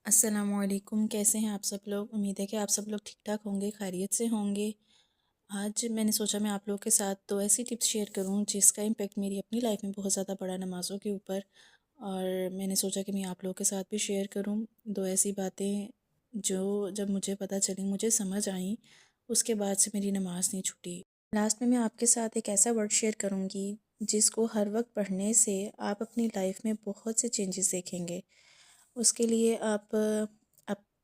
السلام علیکم، کیسے ہیں آپ سب لوگ؟ امید ہے کہ آپ سب لوگ ٹھیک ٹھاک ہوں گے، خیریت سے ہوں گے۔ آج میں نے سوچا میں آپ لوگوں کے ساتھ 2 ایسی ٹپس شیئر کروں جس کا امپیکٹ میری اپنی لائف میں بہت زیادہ پڑا نمازوں کے اوپر، اور میں نے سوچا کہ میں آپ لوگوں کے ساتھ بھی شیئر کروں 2 ایسی باتیں جو جب مجھے پتہ چلیں، مجھے سمجھ آئیں، اس کے بعد سے میری نماز نہیں چھوٹی۔ لاسٹ میں آپ کے ساتھ ایک ایسا ورڈ شیئر کروں گی جس کو ہر وقت پڑھنے سے آپ اپنی لائف میں بہت سے چینجز دیکھیں گے۔ اس کے لیے آپ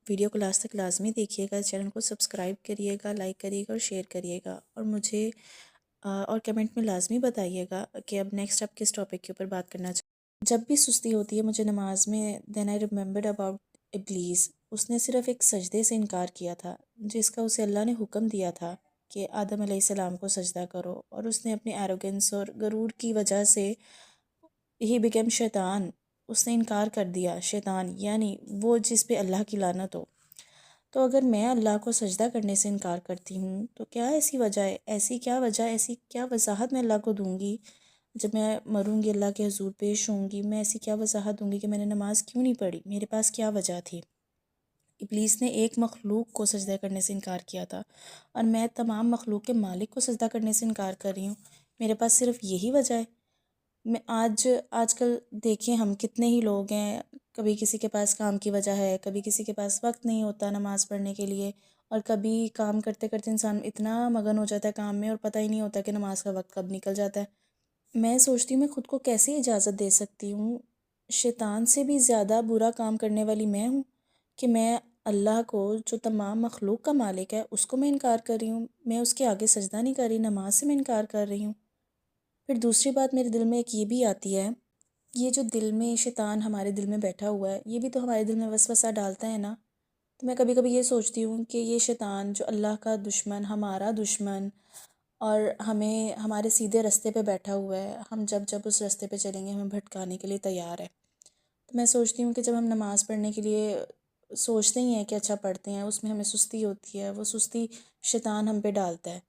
ویڈیو کو لاسٹ تک لازمی دیکھیے گا، چینل کو سبسکرائب کریے گا، لائک کریے گا اور شیئر کریے گا، اور مجھے اور کمنٹ میں لازمی بتائیے گا کہ اب نیکسٹ آپ کس ٹاپک کے اوپر بات کرنا چاہتے ہیں۔ جب بھی سستی ہوتی ہے مجھے نماز میں، دین آئی ریممبرڈ اباؤٹ ابلیس۔ اس نے صرف ایک سجدے سے انکار کیا تھا جس کا اسے اللہ نے حکم دیا تھا کہ آدم علیہ السلام کو سجدہ کرو، اور اس نے اپنی ایروگنس اور غرور کی وجہ سے ہی بیکم شیطان، اس نے انکار کر دیا۔ شیطان یعنی وہ جس پہ اللہ کی لعنت ہو۔ تو اگر میں اللہ کو سجدہ کرنے سے انکار کرتی ہوں تو کیا ایسی وجہ ہے، ایسی کیا وجہ، ایسی کیا وضاحت میں اللہ کو دوں گی؟ جب میں مروں گی، اللہ کے حضور پیش ہوں گی، میں ایسی کیا وضاحت دوں گی کہ میں نے نماز کیوں نہیں پڑھی، میرے پاس کیا وجہ تھی؟ ابلیس نے ایک مخلوق کو سجدہ کرنے سے انکار کیا تھا، اور میں تمام مخلوق کے مالک کو سجدہ کرنے سے انکار کر رہی ہوں۔ میرے پاس صرف یہی وجہ ہے؟ میں آج کل دیکھیں ہم کتنے ہی لوگ ہیں، کبھی کسی کے پاس کام کی وجہ ہے، کبھی کسی کے پاس وقت نہیں ہوتا نماز پڑھنے کے لیے، اور کبھی کام کرتے کرتے انسان اتنا مگن ہو جاتا ہے کام میں اور پتہ ہی نہیں ہوتا کہ نماز کا وقت کب نکل جاتا ہے۔ میں سوچتی ہوں میں خود کو کیسے اجازت دے سکتی ہوں؟ شیطان سے بھی زیادہ برا کام کرنے والی میں ہوں کہ میں اللہ کو جو تمام مخلوق کا مالک ہے اس کو میں انکار کر رہی ہوں، میں اس کے آگے سجدہ نہیں کر رہی، نماز سے میں انکار کر رہی ہوں۔ پھر دوسری بات میرے دل میں ایک یہ بھی آتی ہے، یہ جو دل میں شیطان ہمارے دل میں بیٹھا ہوا ہے، یہ بھی تو ہمارے دل میں وسوسہ ڈالتا ہے نا۔ تو میں کبھی کبھی یہ سوچتی ہوں کہ یہ شیطان جو اللہ کا دشمن، ہمارا دشمن، اور ہمیں ہمارے سیدھے راستے پہ بیٹھا ہوا ہے، ہم جب جب اس راستے پہ چلیں گے ہمیں بھٹکانے کے لیے تیار ہے۔ تو میں سوچتی ہوں کہ جب ہم نماز پڑھنے کے لیے سوچتے ہی ہیں کہ اچھا پڑھتے ہیں، اس میں ہمیں سستی ہوتی ہے، وہ سستی شیطان ہم پہ ڈالتا ہے۔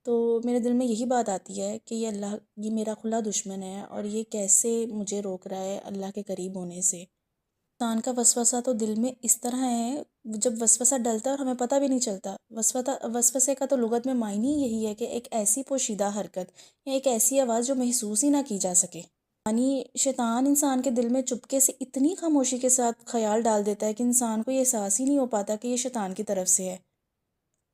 تو میرے دل میں یہی بات آتی ہے کہ یہ میرا کھلا دشمن ہے، اور یہ کیسے مجھے روک رہا ہے اللہ کے قریب ہونے سے۔ شیطان کا وسوسہ تو دل میں اس طرح ہے، جب وسوسہ ڈلتا ہے اور ہمیں پتہ بھی نہیں چلتا۔ وسوسے کا تو لغت میں معنی یہی ہے کہ ایک ایسی پوشیدہ حرکت یا ایک ایسی آواز جو محسوس ہی نہ کی جا سکے۔ یعنی شیطان انسان کے دل میں چپکے سے اتنی خاموشی کے ساتھ خیال ڈال دیتا ہے کہ انسان کو یہ احساس ہی نہیں ہو پاتا کہ یہ شیطان کی طرف سے ہے۔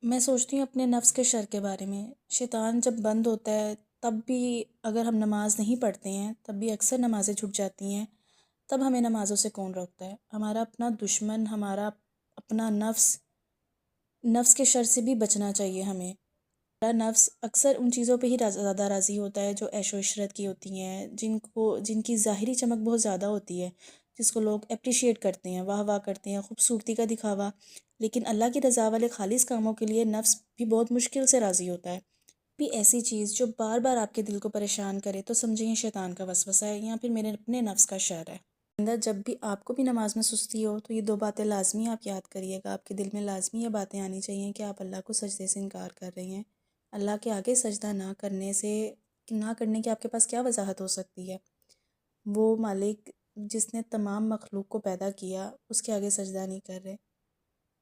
میں سوچتی ہوں اپنے نفس کے شر کے بارے میں، شیطان جب بند ہوتا ہے تب بھی اگر ہم نماز نہیں پڑھتے ہیں، تب بھی اکثر نمازیں چھوٹ جاتی ہیں، تب ہمیں نمازوں سے کون روکتا ہے؟ ہمارا اپنا دشمن، ہمارا اپنا نفس کے شر سے بھی بچنا چاہیے ہمیں۔ ہمارا نفس اکثر ان چیزوں پہ ہی زیادہ راضی ہوتا ہے جو عیش و عشرت کی ہوتی ہیں، جن کی ظاہری چمک بہت زیادہ ہوتی ہے، جس کو لوگ اپریشیٹ کرتے ہیں، واہ واہ کرتے ہیں، خوبصورتی کا دکھاوا۔ لیکن اللہ کی رضا والے خالص کاموں کے لیے نفس بھی بہت مشکل سے راضی ہوتا ہے۔ بھی ایسی چیز جو بار بار آپ کے دل کو پریشان کرے تو سمجھیں یہ شیطان کا وسوسہ ہے، یا پھر میرے اپنے نفس کا شر ہے۔ آئندہ جب بھی آپ کو بھی نماز میں سستی ہو تو یہ 2 باتیں لازمی آپ یاد کریے گا، آپ کے دل میں لازمی یہ باتیں آنی چاہیے کہ آپ اللہ کو سجدے سے انکار کر رہی ہیں۔ اللہ کے آگے سجدہ نہ کرنے کی آپ کے پاس کیا وضاحت ہو سکتی ہے؟ وہ مالک جس نے تمام مخلوق کو پیدا کیا، اس کے آگے سجدہ نہیں کر رہے۔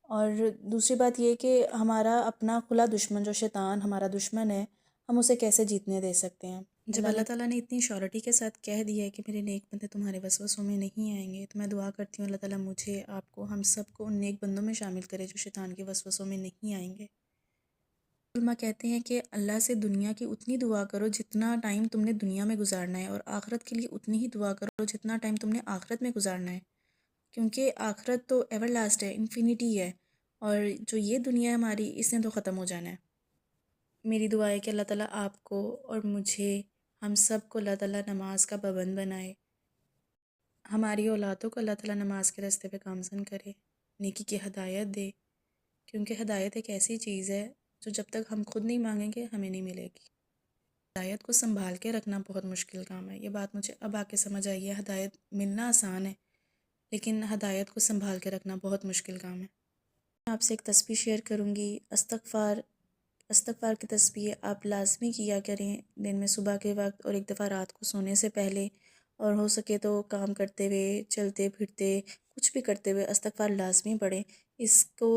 اور دوسری بات یہ کہ ہمارا اپنا کھلا دشمن جو شیطان ہمارا دشمن ہے، ہم اسے کیسے جیتنے دے سکتے ہیں؟ جب اللہ تعالیٰ نے اتنی شیورٹی کے ساتھ کہہ دیا ہے کہ میرے نیک بندے تمہارے وسوسوں میں نہیں آئیں گے، تو میں دعا کرتی ہوں اللہ تعالیٰ مجھے، آپ کو، ہم سب کو ان نیک بندوں میں شامل کرے جو شیطان کے وسوسوں میں نہیں آئیں گے۔ علماء کہتے ہیں کہ اللہ سے دنیا کی اتنی دعا کرو جتنا ٹائم تم نے دنیا میں گزارنا ہے، اور آخرت کے لیے اتنی ہی دعا کرو جتنا ٹائم تم نے آخرت میں گزارنا ہے، کیونکہ آخرت تو ایور لاسٹ ہے، انفینٹی ہے، اور جو یہ دنیا ہے ہماری، اس نے تو ختم ہو جانا ہے۔ میری دعا ہے کہ اللہ تعالیٰ آپ کو اور مجھے، ہم سب کو اللہ تعالیٰ نماز کا پابند بنائے، ہماری اولادوں کو اللہ تعالیٰ نماز کے راستے پہ گامزن کرے، نیکی کی ہدایت دے، کیونکہ ہدایت ایک ایسی چیز ہے جو جب تک ہم خود نہیں مانگیں گے ہمیں نہیں ملے گی۔ ہدایت کو سنبھال کے رکھنا بہت مشکل کام ہے، یہ بات مجھے اب آ کے سمجھ آئی ہے۔ ہدایت ملنا آسان ہے لیکن ہدایت کو سنبھال کے رکھنا بہت مشکل کام ہے۔ میں آپ سے ایک تسبیح شیئر کروں گی، استغفار کی تسبیح آپ لازمی کیا کریں دن میں صبح کے وقت اور ایک دفعہ رات کو سونے سے پہلے، اور ہو سکے تو کام کرتے ہوئے، چلتے پھرتے، کچھ بھی کرتے ہوئے استغفار لازمی پڑھیں۔ اس کو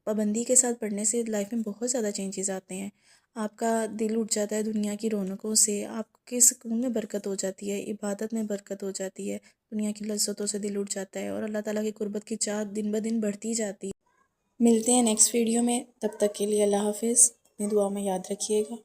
پابندی کے ساتھ پڑھنے سے لائف میں بہت زیادہ چینجز آتے ہیں۔ آپ کا دل اٹھ جاتا ہے دنیا کی رونقوں سے، آپ کے سکون میں برکت ہو جاتی ہے، عبادت میں برکت ہو جاتی ہے، دنیا کی لذتوں سے دل اٹھ جاتا ہے، اور اللہ تعالیٰ کی قربت کی چاہت دن بدن بڑھتی جاتی ہے۔ ملتے ہیں نیکسٹ ویڈیو میں، تب تک کے لیے اللہ حافظ، اپنی دعا میں یاد رکھیے گا۔